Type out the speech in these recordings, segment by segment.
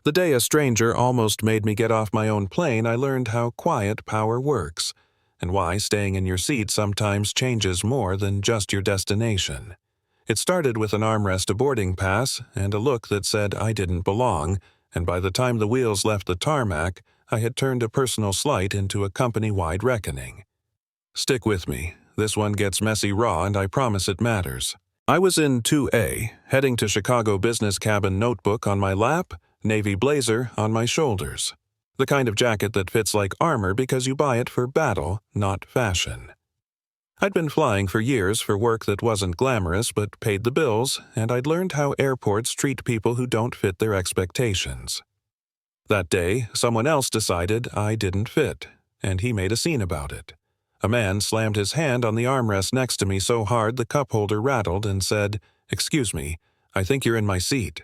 The day a stranger almost made me get off my own plane, I learned how quiet power works, and why staying in your seat sometimes changes more than just your destination. It started with an armrest, a boarding pass, and a look that said I didn't belong, and by the time the wheels left the tarmac, I had turned a personal slight into a company-wide reckoning. Stick with me. This one gets messy raw, and I promise it matters. I was in 2A, heading to Chicago business cabin, notebook on my lap, navy blazer on my shoulders. The kind of jacket that fits like armor because you buy it for battle, not fashion. I'd been flying for years for work that wasn't glamorous but paid the bills, and I'd learned how airports treat people who don't fit their expectations. That day, someone else decided I didn't fit, and he made a scene about it. A man slammed his hand on the armrest next to me so hard the cup holder rattled and said, "Excuse me, I think you're in my seat."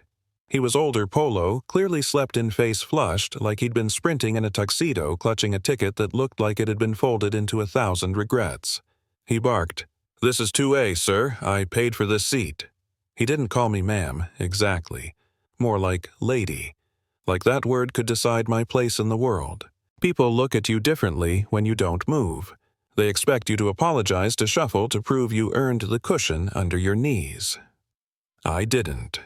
He was older polo, clearly slept in face flushed, like he'd been sprinting in a tuxedo clutching a ticket that looked like it had been folded into 1,000 regrets. He barked, "This is 2A, sir. I paid for this seat." He didn't call me ma'am, exactly. More like lady. Like that word could decide my place in the world. People look at you differently when you don't move. They expect you to apologize, to shuffle, to prove you earned the cushion under your knees. I didn't.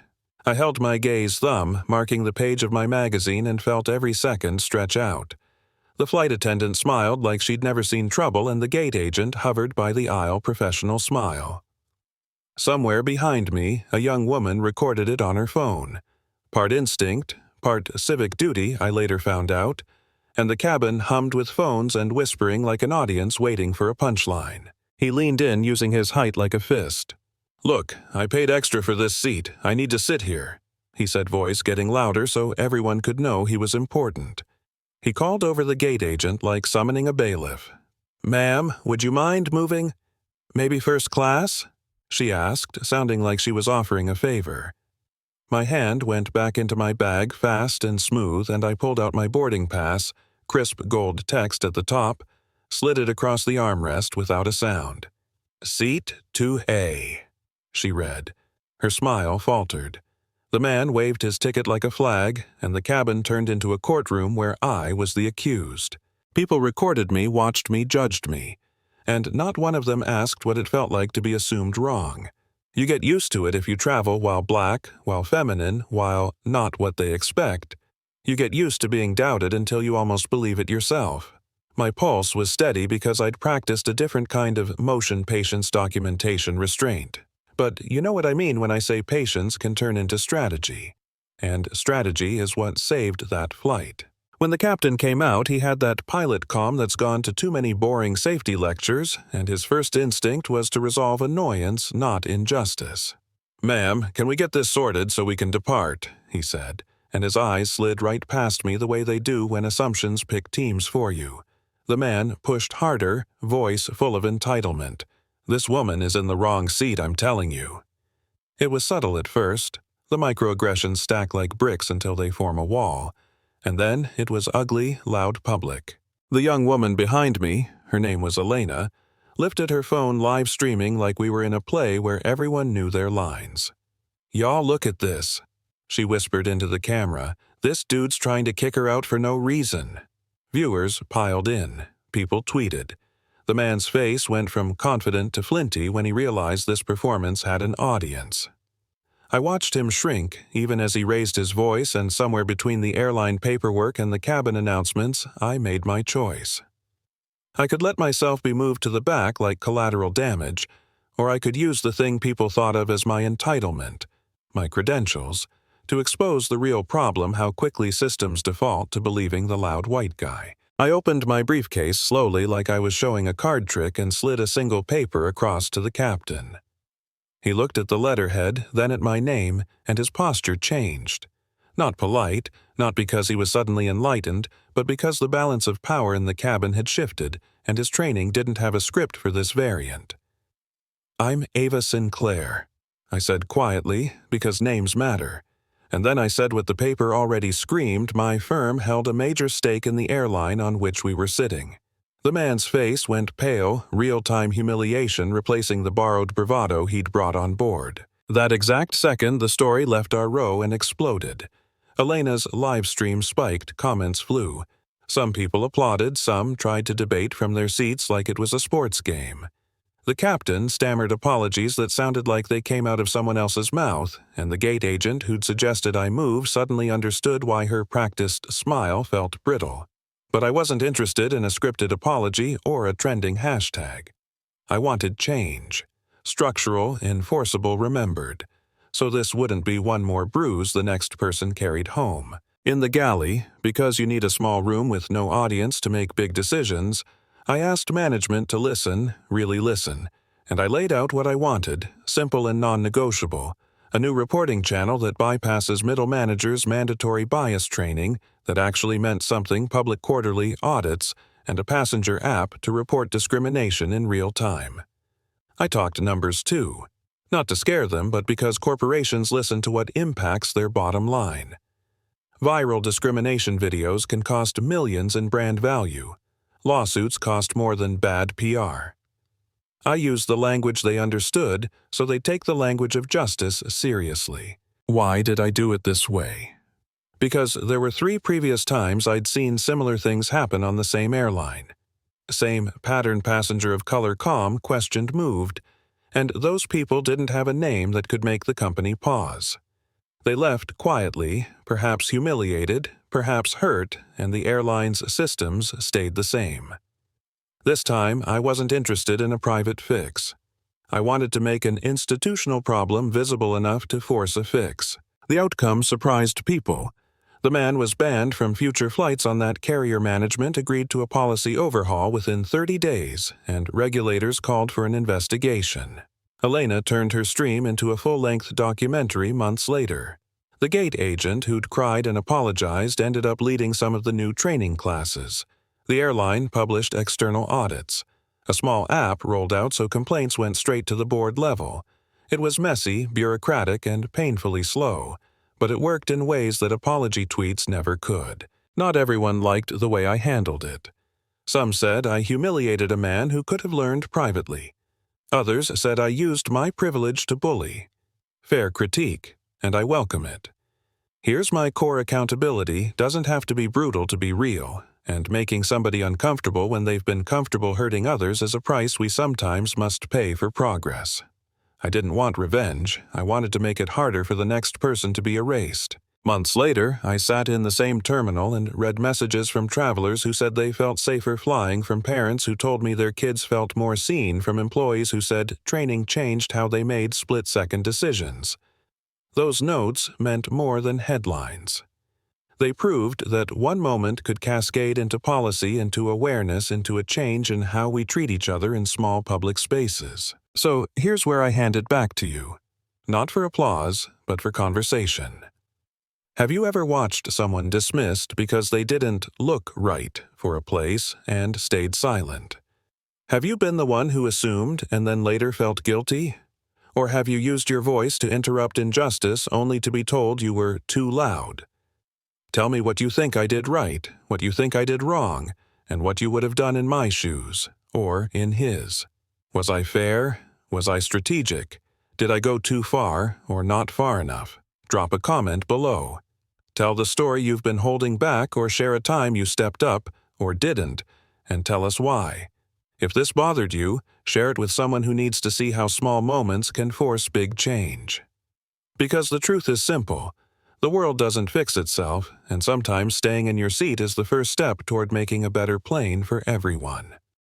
I held my gaze thumb, marking the page of my magazine, and felt every second stretch out. The flight attendant smiled like she'd never seen trouble, and the gate agent hovered by the aisle, professional smile. Somewhere behind me, a young woman recorded it on her phone. Part instinct, part civic duty, I later found out, and the cabin hummed with phones and whispering like an audience waiting for a punchline. He leaned in, using his height like a fist. "Look, I paid extra for this seat. I need to sit here," he said, voice getting louder so everyone could know he was important. He called over the gate agent like summoning a bailiff. "Ma'am, would you mind moving? Maybe first class?" she asked, sounding like she was offering a favor. My hand went back into my bag fast and smooth, and I pulled out my boarding pass, crisp gold text at the top, slid it across the armrest without a sound. "Seat 2A," she read. Her smile faltered. The man waved his ticket like a flag, and the cabin turned into a courtroom where I was the accused. People recorded me, watched me, judged me, and not one of them asked what it felt like to be assumed wrong. You get used to it if you travel while black, while feminine, while not what they expect. You get used to being doubted until you almost believe it yourself. My pulse was steady because I'd practiced a different kind of motion patience documentation restraint. But you know what I mean when I say patience can turn into strategy. And strategy is what saved that flight. When the captain came out, he had that pilot calm that's gone to too many boring safety lectures, and his first instinct was to resolve annoyance, not injustice. "Ma'am, can we get this sorted so we can depart?" he said, and his eyes slid right past me the way they do when assumptions pick teams for you. The man pushed harder, voice full of entitlement. "This woman is in the wrong seat, I'm telling you." It was subtle at first. The microaggressions stack like bricks until they form a wall. And then it was ugly, loud public. The young woman behind me, her name was Elena, lifted her phone live streaming like we were in a play where everyone knew their lines. "Y'all look at this," she whispered into the camera. "This dude's trying to kick her out for no reason." Viewers piled in. People tweeted. The man's face went from confident to flinty when he realized this performance had an audience. I watched him shrink, even as he raised his voice, and somewhere between the airline paperwork and the cabin announcements, I made my choice. I could let myself be moved to the back like collateral damage, or I could use the thing people thought of as my entitlement, my credentials, to expose the real problem: how quickly systems default to believing the loud white guy. I opened my briefcase slowly like I was showing a card trick and slid a single paper across to the captain. He looked at the letterhead, then at my name, and his posture changed. Not polite, not because he was suddenly enlightened, but because the balance of power in the cabin had shifted, and his training didn't have a script for this variant. "I'm Ava Sinclair," I said quietly, because names matter. And then I said what the paper already screamed: my firm held a major stake in the airline on which we were sitting. The man's face went pale, real-time humiliation replacing the borrowed bravado he'd brought on board. That exact second, the story left our row and exploded. Elena's live stream spiked, comments flew. Some people applauded, some tried to debate from their seats like it was a sports game. The captain stammered apologies that sounded like they came out of someone else's mouth, and the gate agent who'd suggested I move suddenly understood why her practiced smile felt brittle. But I wasn't interested in a scripted apology or a trending hashtag. I wanted change. Structural, enforceable, remembered. So this wouldn't be one more bruise the next person carried home. In the galley, because you need a small room with no audience to make big decisions, I asked management to listen, really listen, and I laid out what I wanted, simple and non-negotiable, a new reporting channel that bypasses middle managers' mandatory bias training that actually meant something, public quarterly audits, and a passenger app to report discrimination in real time. I talked numbers too, not to scare them, but because corporations listen to what impacts their bottom line. Viral discrimination videos can cost millions in brand value. Lawsuits cost more than bad PR. I used the language they understood, so they take the language of justice seriously. Why did I do it this way? Because there were 3 previous times I'd seen similar things happen on the same airline. Same pattern passenger of color calm, questioned, moved, and those people didn't have a name that could make the company pause. They left quietly, perhaps humiliated, perhaps hurt, and the airline's systems stayed the same. This time, I wasn't interested in a private fix. I wanted to make an institutional problem visible enough to force a fix. The outcome surprised people. The man was banned from future flights on that carrier management agreed to a policy overhaul within 30 days, and regulators called for an investigation. Elena turned her stream into a full-length documentary months later. The gate agent who'd cried and apologized ended up leading some of the new training classes. The airline published external audits. A small app rolled out so complaints went straight to the board level. It was messy, bureaucratic, and painfully slow, but it worked in ways that apology tweets never could. Not everyone liked the way I handled it. Some said I humiliated a man who could have learned privately. Others said I used my privilege to bully. Fair critique, and I welcome it. Here's my core accountability: doesn't have to be brutal to be real, and making somebody uncomfortable when they've been comfortable hurting others is a price we sometimes must pay for progress. I didn't want revenge. I wanted to make it harder for the next person to be erased. Months later, I sat in the same terminal and read messages from travelers who said they felt safer flying, from parents who told me their kids felt more seen, from employees who said training changed how they made split-second decisions. Those notes meant more than headlines. They proved that one moment could cascade into policy, into awareness, into a change in how we treat each other in small public spaces. So here's where I hand it back to you. Not for applause, but for conversation. Have you ever watched someone dismissed because they didn't look right for a place and stayed silent? Have you been the one who assumed and then later felt guilty? Or have you used your voice to interrupt injustice only to be told you were too loud? Tell me what you think I did right, what you think I did wrong, and what you would have done in my shoes, or in his. Was I fair? Was I strategic? Did I go too far or not far enough? Drop a comment below. Tell the story you've been holding back, or share a time you stepped up or didn't, and tell us why. If this bothered you, share it with someone who needs to see how small moments can force big change. Because the truth is simple. The world doesn't fix itself, and sometimes staying in your seat is the first step toward making a better plane for everyone.